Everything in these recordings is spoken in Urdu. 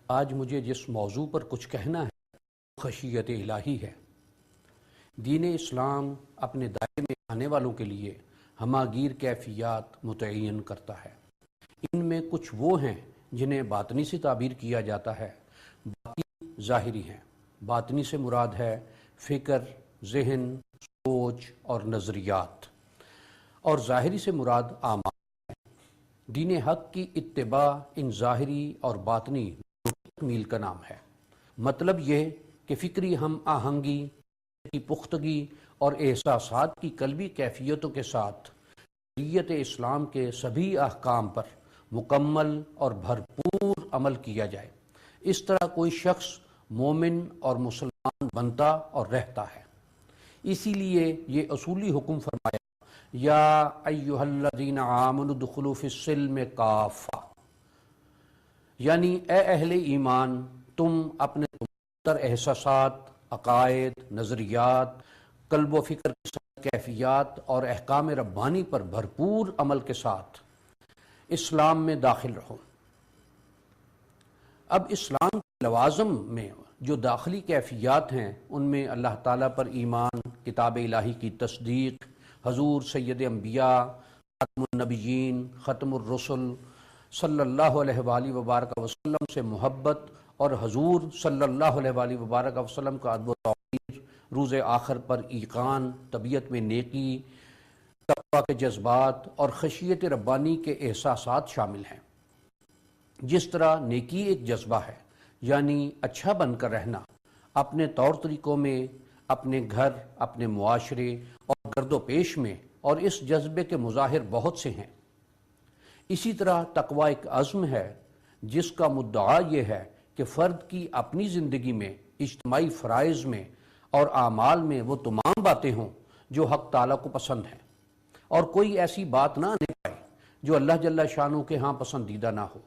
آج مجھے جس موضوع پر کچھ کہنا ہے خشیت الہی ہے۔ دین اسلام اپنے دائرے میں آنے والوں کے لیے ہماگیر کیفیات متعین کرتا ہے۔ ان میں کچھ وہ ہیں جنہیں باطنی سے تعبیر کیا جاتا ہے، باقی ظاہری ہیں۔ باطنی سے مراد ہے فکر، ذہن، سوچ اور نظریات، اور ظاہری سے مراد اعمال۔ دین حق کی اتباع ان ظاہری اور باطنی تکمیل کا نام ہے۔ مطلب یہ کہ فکری ہم آہنگی کی پختگی اور احساسات کی قلبی کیفیتوں کے ساتھ شریعت اسلام کے سبھی احکام پر مکمل اور بھرپور عمل کیا جائے۔ اس طرح کوئی شخص مومن اور مسلمان بنتا اور رہتا ہے۔ اسی لیے یہ اصولی حکم فرمایا، یا ایھا الذین آمنوا ادخلوا فی السلم کافہ، یعنی اے اہل ایمان، تم اپنے تر احساسات، عقائد، نظریات، قلب و فکر کے ساتھ کیفیات اور احکام ربانی پر بھرپور عمل کے ساتھ اسلام میں داخل رہو۔ اب اسلام کے لوازم میں جو داخلی کیفیات ہیں ان میں اللہ تعالیٰ پر ایمان، کتاب الہی کی تصدیق، حضور سید انبیاء، خاتم النبیین، ختم الرسل صلی اللہ علیہ وآلہ وبارک وسلم سے محبت، اور حضور صلی اللہ علیہ وآلہ وبارک وسلم کا ادب و توقیر، روز آخر پر ایقان، طبیعت میں نیکی، تقویٰ کے جذبات اور خشیت ربانی کے احساسات شامل ہیں۔ جس طرح نیکی ایک جذبہ ہے، یعنی اچھا بن کر رہنا، اپنے طور طریقوں میں، اپنے گھر، اپنے معاشرے اور گرد و پیش میں، اور اس جذبے کے مظاہر بہت سے ہیں۔ اسی طرح تقویٰ ایک عزم ہے جس کا مدعا یہ ہے کہ فرد کی اپنی زندگی میں، اجتماعی فرائض میں اور اعمال میں وہ تمام باتیں ہوں جو حق تعالیٰ کو پسند ہیں، اور کوئی ایسی بات نہ آنے پائے جو اللہ جل شانہ کے ہاں پسندیدہ نہ ہو۔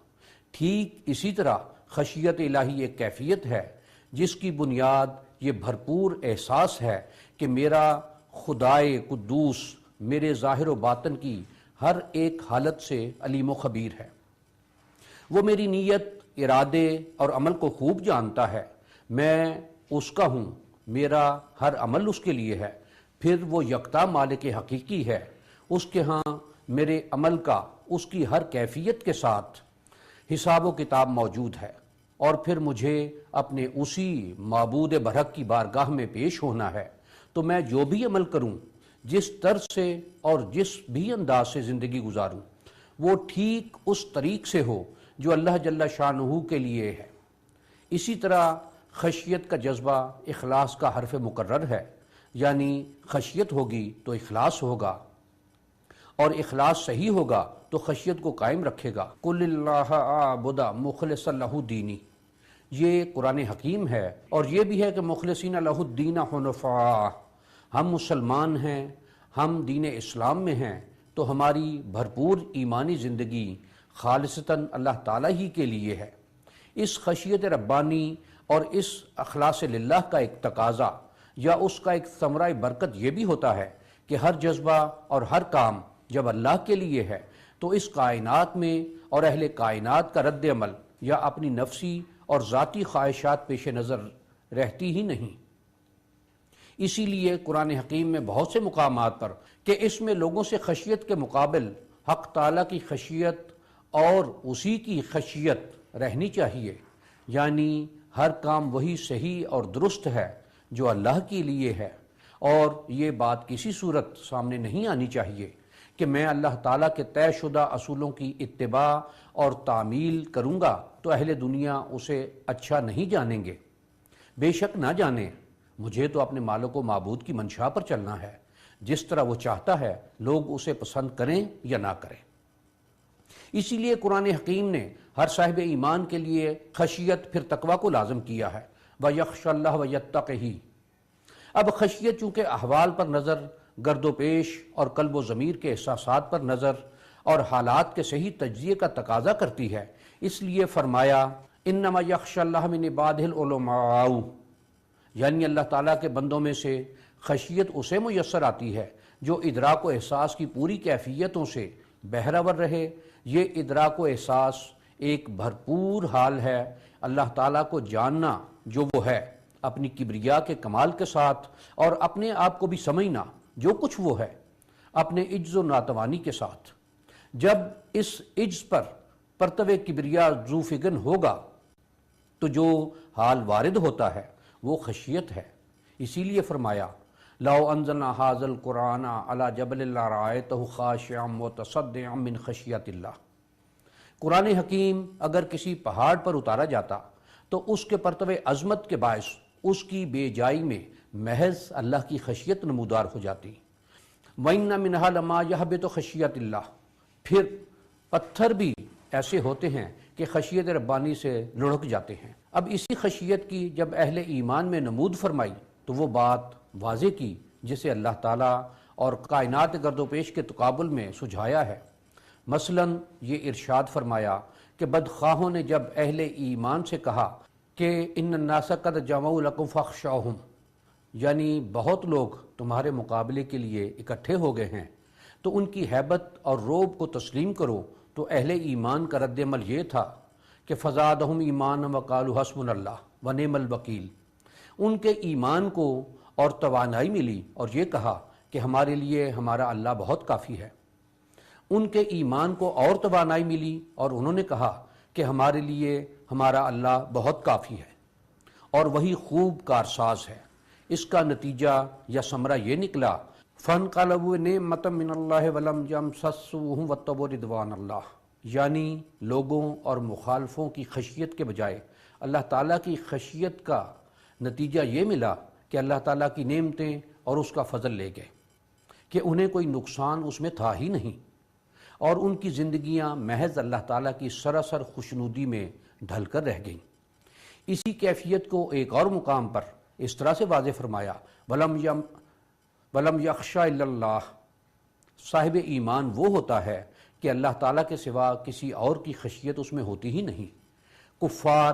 ٹھیک اسی طرح خشیت الہی ایک کیفیت ہے جس کی بنیاد یہ بھرپور احساس ہے کہ میرا خدائے قدوس میرے ظاہر و باطن کی ہر ایک حالت سے علیم و خبیر ہے۔ وہ میری نیت، ارادے اور عمل کو خوب جانتا ہے۔ میں اس کا ہوں، میرا ہر عمل اس کے لیے ہے۔ پھر وہ یکتا مالک حقیقی ہے، اس کے ہاں میرے عمل کا اس کی ہر کیفیت کے ساتھ حساب و کتاب موجود ہے، اور پھر مجھے اپنے اسی معبود برحق کی بارگاہ میں پیش ہونا ہے۔ تو میں جو بھی عمل کروں، جس طرز سے اور جس بھی انداز سے زندگی گزاروں، وہ ٹھیک اس طریق سے ہو جو اللہ جل شانہ کے لیے ہے۔ اسی طرح خشیت کا جذبہ اخلاص کا حرف مقرر ہے، یعنی خشیت ہوگی تو اخلاص ہوگا، اور اخلاص صحیح ہوگا تو خشیت کو قائم رکھے گا۔ قل اللہ اعبد مخلصا لہ دینی، یہ قرآن حکیم ہے، اور یہ بھی ہے کہ مخلصین لہ الدین حنفاء، ہم مسلمان ہیں، ہم دین اسلام میں ہیں، تو ہماری بھرپور ایمانی زندگی خالصتاً اللہ تعالیٰ ہی کے لیے ہے۔ اس خشیت ربانی اور اس اخلاص للہ کا ایک تقاضا یا اس کا ایک ثمرہ برکت یہ بھی ہوتا ہے کہ ہر جذبہ اور ہر کام جب اللہ کے لیے ہے تو اس کائنات میں اور اہل کائنات کا رد عمل یا اپنی نفسی اور ذاتی خواہشات پیش نظر رہتی ہی نہیں۔ اسی لیے قرآن حکیم میں بہت سے مقامات پر کہ اس میں لوگوں سے خشیت کے مقابل حق تعالیٰ کی خشیت اور اسی کی خشیت رہنی چاہیے، یعنی ہر کام وہی صحیح اور درست ہے جو اللہ کے لیے ہے، اور یہ بات کسی صورت سامنے نہیں آنی چاہیے کہ میں اللہ تعالیٰ کے طے شدہ اصولوں کی اتباع اور تعمیل کروں گا تو اہل دنیا اسے اچھا نہیں جانیں گے۔ بے شک نہ جانیں، مجھے تو اپنے مالک و معبود کی منشا پر چلنا ہے، جس طرح وہ چاہتا ہے لوگ اسے پسند کریں یا نہ کریں۔ اسی لیے قرآن حکیم نے ہر صاحب ایمان کے لیے خشیت پھر تقویٰ کو لازم کیا ہے، وَيَخْشَ اللَّهَ وَيَتَّقِهِ۔ اب خشیت چونکہ احوال پر نظر، گرد و پیش اور قلب و ضمیر کے احساسات پر نظر اور حالات کے صحیح تجزیے کا تقاضا کرتی ہے، اس لیے فرمایا انما یخشی اللہ من عبادہ العلماء، یعنی اللہ تعالیٰ کے بندوں میں سے خشیت اسے میسر آتی ہے جو ادراک و احساس کی پوری کیفیتوں سے بہرہ ور رہے۔ یہ ادراک و احساس ایک بھرپور حال ہے اللہ تعالیٰ کو جاننا جو وہ ہے اپنی کبریا کے کمال کے ساتھ، اور اپنے آپ کو بھی سمجھنا جو کچھ وہ ہے اپنے عجز و ناتوانی کے ساتھ۔ جب اس عجز پر پرتو کبریا ذو فگن ہوگا تو جو حال وارد ہوتا ہے وہ خشیت ہے۔ اسی لیے فرمایا لو انزلنا ھذا القرآن علی جبل لرأیتہ خاشعا متصدعا من خشیۃ اللہ۔ قرآن حکیم اگر کسی پہاڑ پر اتارا جاتا تو اس کے پرتو عظمت کے باعث اس کی بے جائی میں محض اللہ کی خشیت نمودار ہو جاتی۔ وَإِنَّ مِنْهَا لَمَا يَهْبِطُ خَشْيَةِ اللَّهِ، پھر پتھر بھی ایسے ہوتے ہیں کہ خشیت ربانی سے لڑک جاتے ہیں۔ اب اسی خشیت کی جب اہل ایمان میں نمود فرمائی تو وہ بات واضح کی جسے اللہ تعالیٰ اور کائنات گرد و پیش کے تقابل میں سجھایا ہے۔ مثلا یہ ارشاد فرمایا کہ بدخواہوں نے جب اہل ایمان سے کہا کہ ان الناس قد جمعوا لکم فاخشوہم، یعنی بہت لوگ تمہارے مقابلے کے لیے اکٹھے ہو گئے ہیں تو ان کی ہیبت اور روب کو تسلیم کرو، تو اہل ایمان کا رد عمل یہ تھا کہ فزادہم ایمانا وقالوا حسبنا اللہ ونعم الوکیل۔ ان کے ایمان کو اور توانائی ملی اور یہ کہا کہ ہمارے لیے ہمارا اللہ بہت کافی ہے۔ ان کے ایمان کو اور توانائی ملی اور انہوں نے کہا کہ ہمارے لیے ہمارا اللہ بہت کافی ہے اور وہی خوب کارساز ہے۔ اس کا نتیجہ یا ثمرہ یہ نکلا فانقلبوا نعمۃ من اللہ ولم یمسسہم واتقوا رضوان اللہ، یعنی لوگوں اور مخالفوں کی خشیت کے بجائے اللہ تعالیٰ کی خشیت کا نتیجہ یہ ملا کہ اللہ تعالیٰ کی نعمتیں اور اس کا فضل لے گئے کہ انہیں کوئی نقصان اس میں تھا ہی نہیں، اور ان کی زندگیاں محض اللہ تعالیٰ کی سراسر خوشنودی میں ڈھل کر رہ گئیں۔ اسی کیفیت کو ایک اور مقام پر اس طرح سے واضح فرمایا وَلَمْ يَخْشَ إِلَّا اللَّهُ، صاحب ایمان وہ ہوتا ہے کہ اللہ تعالیٰ کے سوا کسی اور کی خشیت اس میں ہوتی ہی نہیں۔ کفار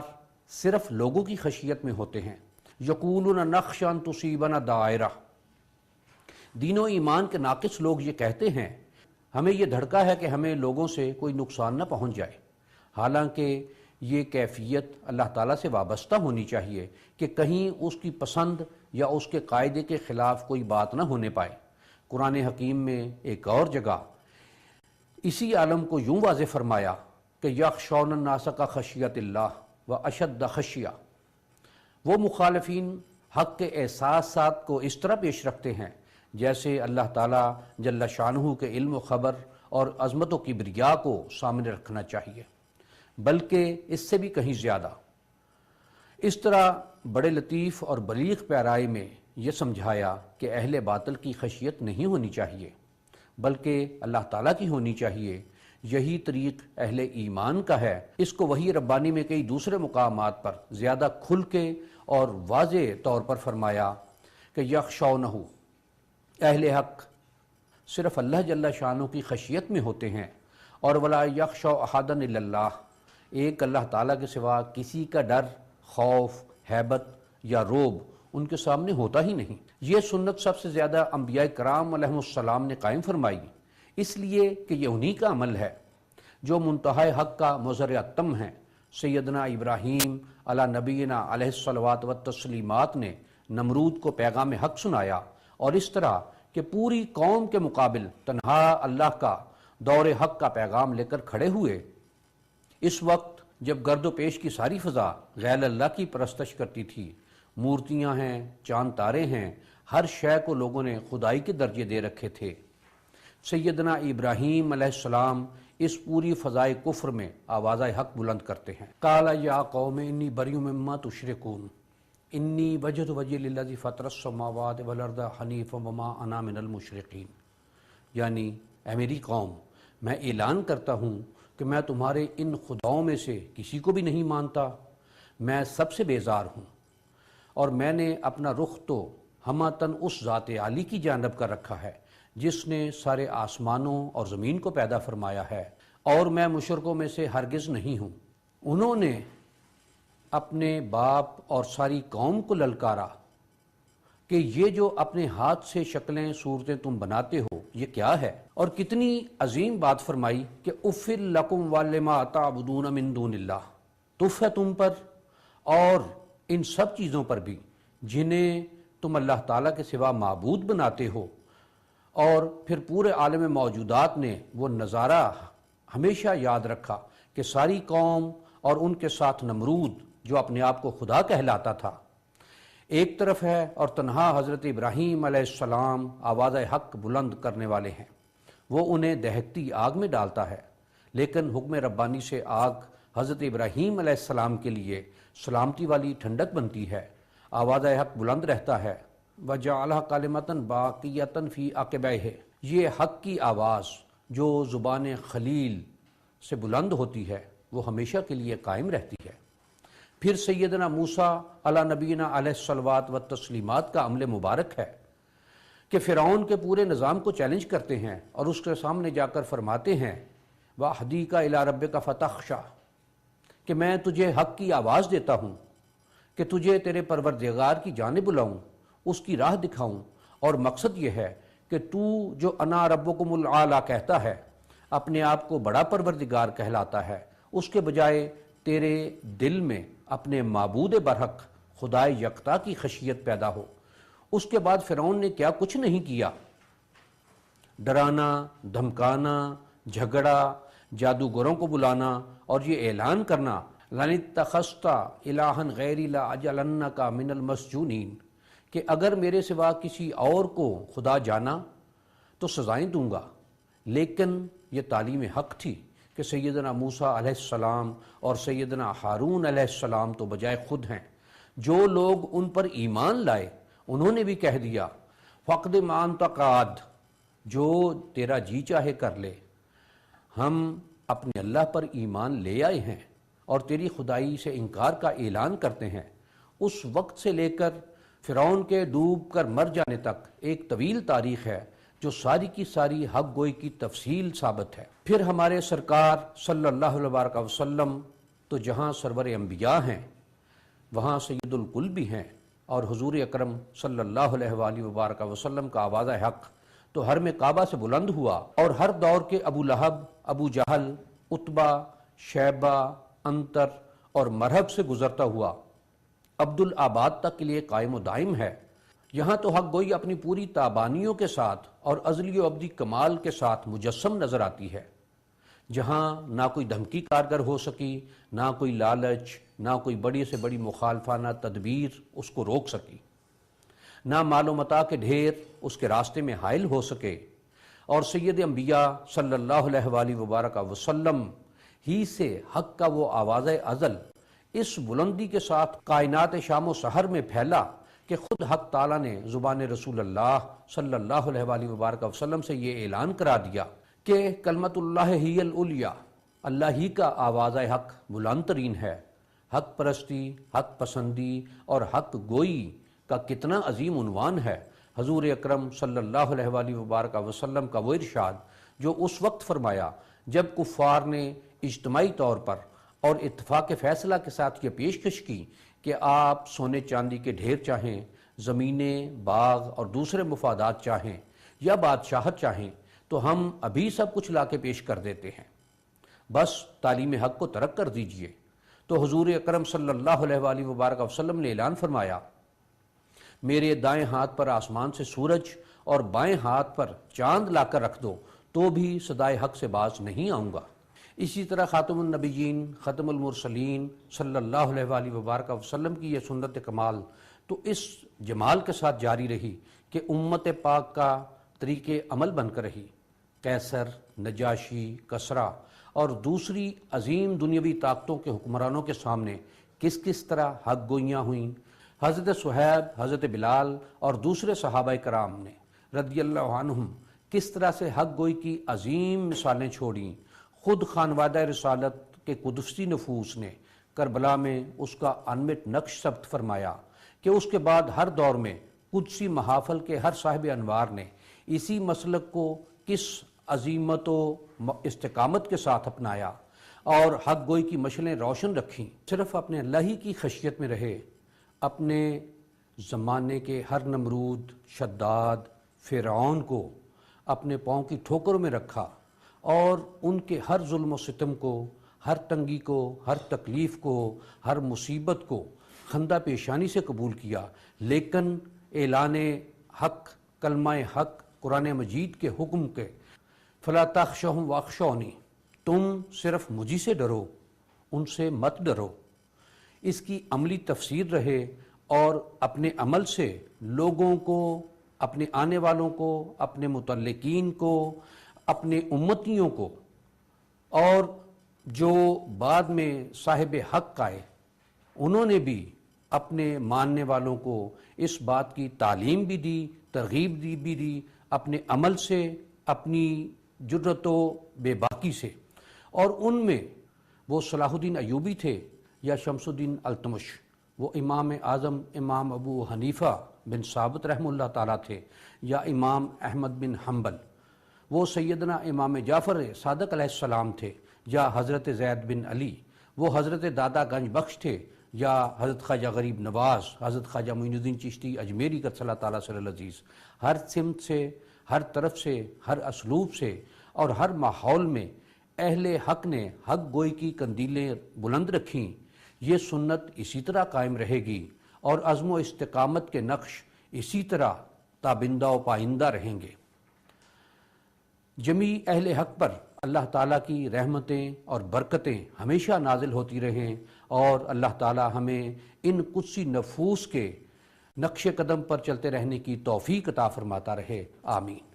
صرف لوگوں کی خشیت میں ہوتے ہیں۔ یقولون نخشى ان تصیبنا دائرہ، دین و ایمان کے ناقص لوگ یہ کہتے ہیں ہمیں یہ دھڑکا ہے کہ ہمیں لوگوں سے کوئی نقصان نہ پہنچ جائے، حالانکہ یہ کیفیت اللہ تعالیٰ سے وابستہ ہونی چاہیے کہ کہیں اس کی پسند یا اس کے قاعدے کے خلاف کوئی بات نہ ہونے پائے۔ قرآن حکیم میں ایک اور جگہ اسی عالم کو یوں واضح فرمایا کہ یخشون الناس کا خشیت اللہ و اشد خشیہ۔ وہ مخالفین حق کے احساسات کو اس طرح پیش رکھتے ہیں جیسے اللہ تعالیٰ جل شانہ کے علم و خبر اور عظمت و کبریا کو سامنے رکھنا چاہیے، بلکہ اس سے بھی کہیں زیادہ۔ اس طرح بڑے لطیف اور بلیغ پیرائی میں یہ سمجھایا کہ اہل باطل کی خشیت نہیں ہونی چاہیے بلکہ اللہ تعالیٰ کی ہونی چاہیے۔ یہی طریق اہل ایمان کا ہے۔ اس کو وحی ربانی میں کئی دوسرے مقامات پر زیادہ کھل کے اور واضح طور پر فرمایا کہ یخشونہ، اہل حق صرف اللہ جل شانہ کی خشیت میں ہوتے ہیں، اور ولا یخشوا احدا الا اللہ، ایک اللہ تعالیٰ کے سوا کسی کا ڈر، خوف، ہیبت یا روب ان کے سامنے ہوتا ہی نہیں۔ یہ سنت سب سے زیادہ انبیاء کرام علیہ السلام نے قائم فرمائی، اس لیے کہ یہ انہی کا عمل ہے جو منتہائے حق کا مظہر اتم ہے۔ سیدنا ابراہیم علی نبینا علیہ الصلوات والتسلیمات نے نمرود کو پیغام حق سنایا، اور اس طرح کہ پوری قوم کے مقابل تنہا اللہ کا دور حق کا پیغام لے کر کھڑے ہوئے۔ اس وقت جب گرد و پیش کی ساری فضا غیر اللہ کی پرستش کرتی تھی، مورتیاں ہیں، چاند تارے ہیں، ہر شے کو لوگوں نے خدائی کے درجے دے رکھے تھے، سیدنا ابراہیم علیہ السلام اس پوری فضائے کفر میں آواز حق بلند کرتے ہیں۔ قال یا قوم انی بریء مما تشرکون انی وجہت وجہی للذی فطر السماوات والارض حنیفا وما انا من المشرکین، یعنی اے میری قوم، میں اعلان کرتا ہوں کہ میں تمہارے ان خداؤں میں سے کسی کو بھی نہیں مانتا، میں سب سے بیزار ہوں، اور میں نے اپنا رخ تو ہماتن اس ذات عالی کی جانب کر رکھا ہے جس نے سارے آسمانوں اور زمین کو پیدا فرمایا ہے، اور میں مشرکوں میں سے ہرگز نہیں ہوں۔ انہوں نے اپنے باپ اور ساری قوم کو للکارا کہ یہ جو اپنے ہاتھ سے شکلیں صورتیں تم بناتے ہو یہ کیا ہے، اور کتنی عظیم بات فرمائی کہ اف لکم ولما تعبدون من دون اللہ، تف ہے تم پر اور ان سب چیزوں پر بھی جنہیں تم اللہ تعالیٰ کے سوا معبود بناتے ہو، اور پھر پورے عالم موجودات نے وہ نظارہ ہمیشہ یاد رکھا کہ ساری قوم اور ان کے ساتھ نمرود جو اپنے آپ کو خدا کہلاتا تھا ایک طرف ہے، اور تنہا حضرت ابراہیم علیہ السلام آواز حق بلند کرنے والے ہیں، وہ انہیں دہکتی آگ میں ڈالتا ہے، لیکن حکم ربانی سے آگ حضرت ابراہیم علیہ السلام کے لیے سلامتی والی ٹھنڈک بنتی ہے، آواز حق بلند رہتا ہے۔ وَجَعَلَهَا كَلِمَةً بَاقِيَةً فِي عَقِبَيْهِ، یہ حق کی آواز جو زبان خلیل سے بلند ہوتی ہے وہ ہمیشہ کے لیے قائم رہتی ہے۔ پھر سیدنا موسیٰ علی نبینا علیہ الصلوات و تسلیمات کا عمل مبارک ہے کہ فرعون کے پورے نظام کو چیلنج کرتے ہیں اور اس کے سامنے جا کر فرماتے ہیں وَأَهْدِيكَ إِلَىٰ رَبِّكَ فَتَخْشَىٰ، کہ میں تجھے حق کی آواز دیتا ہوں کہ تجھے تیرے پروردگار کی جانب بلاؤں، اس کی راہ دکھاؤں، اور مقصد یہ ہے کہ تو جو انا ربکم الاعلیٰ کہتا ہے، اپنے آپ کو بڑا پروردگار کہلاتا ہے، اس کے بجائے تیرے دل میں اپنے معبود برحق خدائے یکتا کی خشیت پیدا ہو۔ اس کے بعد فرعون نے کیا کچھ نہیں کیا، ڈرانا، دھمکانا، جھگڑا، جادوگروں کو بلانا اور یہ اعلان کرنا لَنِ اتَّخَذْتَ إِلَٰهًا غَيْرِي لَأَجْعَلَنَّكَ مِنَ الْمَسْجُونِينَ، کہ اگر میرے سوا کسی اور کو خدا جانا تو سزائیں دوں گا۔ لیکن یہ تعلیم حق تھی کہ سیدنا موسیٰ علیہ السلام اور سیدنا ہارون علیہ السلام تو بجائے خود ہیں، جو لوگ ان پر ایمان لائے انہوں نے بھی کہہ دیا فَقْدِ مَا أَنْتَ قَادٍ، جو تیرا جی چاہے کر لے، ہم اپنے اللہ پر ایمان لے آئے ہیں اور تیری خدائی سے انکار کا اعلان کرتے ہیں۔ اس وقت سے لے کر فرعون کے ڈوب کر مر جانے تک ایک طویل تاریخ ہے جو ساری کی ساری حق گوئی کی تفصیل ثابت ہے۔ پھر ہمارے سرکار صلی اللہ علیہ وسلم تو جہاں سرور انبیاء ہیں وہاں سید الکل بھی ہیں، اور حضور اکرم صلی اللہ علیہ وآلہ وبارک وسلم کا آواز حق تو حرم کعبہ سے بلند ہوا، اور ہر دور کے ابو لہب، ابو جہل، عتبہ، شیبہ، انتر اور مرہب سے گزرتا ہوا عبدالآباد تک کے لیے قائم و دائم ہے۔ یہاں تو حق گوئی اپنی پوری تابانیوں کے ساتھ اور ازلی و ابدی کمال کے ساتھ مجسم نظر آتی ہے، جہاں نہ کوئی دھمکی کارگر ہو سکی، نہ کوئی لالچ، نہ کوئی بڑی سے بڑی مخالفانہ تدبیر اس کو روک سکی، نہ مال و متاع کے ڈھیر اس کے راستے میں حائل ہو سکے، اور سید انبیاء صلی اللہ علیہ وآلہ وبارک وسلم ہی سے حق کا وہ آواز ازل اس بلندی کے ساتھ کائنات شام و سحر میں پھیلا کہ خود حق تعالیٰ نے زبان رسول اللہ صلی اللہ علیہ وآلہ وبارک وسلم سے یہ اعلان کرا دیا کہ کلمت اللہ ہی العلیٰ، اللہ ہی کا آواز حق بلند ترین ہے۔ حق پرستی، حق پسندی اور حق گوئی کا کتنا عظیم عنوان ہے۔ حضور اکرم صلی اللہ علیہ وآلہ وبارک وسلم کا وہ ارشاد جو اس وقت فرمایا جب کفار نے اجتماعی طور پر اور اتفاق فیصلہ کے ساتھ یہ پیشکش کی کہ آپ سونے چاندی کے ڈھیر چاہیں، زمینیں، باغ اور دوسرے مفادات چاہیں یا بادشاہت چاہیں تو ہم ابھی سب کچھ لا کے پیش کر دیتے ہیں، بس تعلیم حق کو ترک کر دیجئے۔ تو حضور اکرم صلی اللہ علیہ وآلہ وبارک وسلم نے اعلان فرمایا میرے دائیں ہاتھ پر آسمان سے سورج اور بائیں ہاتھ پر چاند لا کر رکھ دو تو بھی صدائے حق سے باز نہیں آؤں گا۔ اسی طرح خاتم النبیین، ختم المرسلین صلی اللہ علیہ وآلہ وبارک وسلم کی یہ سنت کمال تو اس جمال کے ساتھ جاری رہی کہ امت پاک کا طریق عمل بن کر رہی۔ قیصر، نجاشی، کسریٰ اور دوسری عظیم دنیاوی طاقتوں کے حکمرانوں کے سامنے کس کس طرح حق گوئیاں ہوئیں۔ حضرت صہیب، حضرت بلال اور دوسرے صحابہ کرام نے رضی اللہ عنہم کس طرح سے حق گوئی کی عظیم مثالیں چھوڑیں۔ خود خانوادہ رسالت کے قدسی نفوس نے کربلا میں اس کا انمٹ نقش ثبت فرمایا کہ اس کے بعد ہر دور میں قدسی محافل کے ہر صاحب انوار نے اسی مسلک کو کس عظیمت و استقامت کے ساتھ اپنایا اور حق گوئی کی مشلیں روشن رکھیں۔ صرف اپنے اللہ ہی کی خشیت میں رہے، اپنے زمانے کے ہر نمرود، شداد، فرعون کو اپنے پاؤں کی ٹھوکروں میں رکھا اور ان کے ہر ظلم و ستم کو، ہر تنگی کو، ہر تکلیف کو، ہر مصیبت کو خندہ پیشانی سے قبول کیا، لیکن اعلان حق، کلمہ حق، قرآن مجید کے حکم کے فلا تخشوہم واخشونی، تم صرف مجھی سے ڈرو، ان سے مت ڈرو، اس کی عملی تفسیر رہے اور اپنے عمل سے لوگوں کو، اپنے آنے والوں کو، اپنے متعلقین کو، اپنے امتیوں کو، اور جو بعد میں صاحب حق آئے انہوں نے بھی اپنے ماننے والوں کو اس بات کی تعلیم بھی دی، ترغیب بھی دی، اپنے عمل سے، اپنی جرت و بے باکی سے۔ اور ان میں وہ صلاح الدین ایوبی تھے یا شمس الدین التمش، وہ امام اعظم امام ابو حنیفہ بن ثابت رحمہ اللہ تعالیٰ تھے، یا امام احمد بن حنبل، وہ سیدنا امام جعفر صادق علیہ السلام تھے، یا حضرت زید بن علی، وہ حضرت دادا گنج بخش تھے، یا حضرت خواجہ غریب نواز، حضرت خواجہ معین الدین چشتی اجمیری قدس اللہ تعالیٰ صلی اللہ عزیز۔ ہر سمت سے، ہر طرف سے، ہر اسلوب سے اور ہر ماحول میں اہل حق نے حق گوئی کی قندیلیں بلند رکھیں۔ یہ سنت اسی طرح قائم رہے گی اور عزم و استقامت کے نقش اسی طرح تابندہ و پائندہ رہیں گے۔ جمیع اہل حق پر اللہ تعالیٰ کی رحمتیں اور برکتیں ہمیشہ نازل ہوتی رہیں، اور اللہ تعالیٰ ہمیں ان قدسی نفوس کے نقش قدم پر چلتے رہنے کی توفیق عطا فرماتا رہے، آمین۔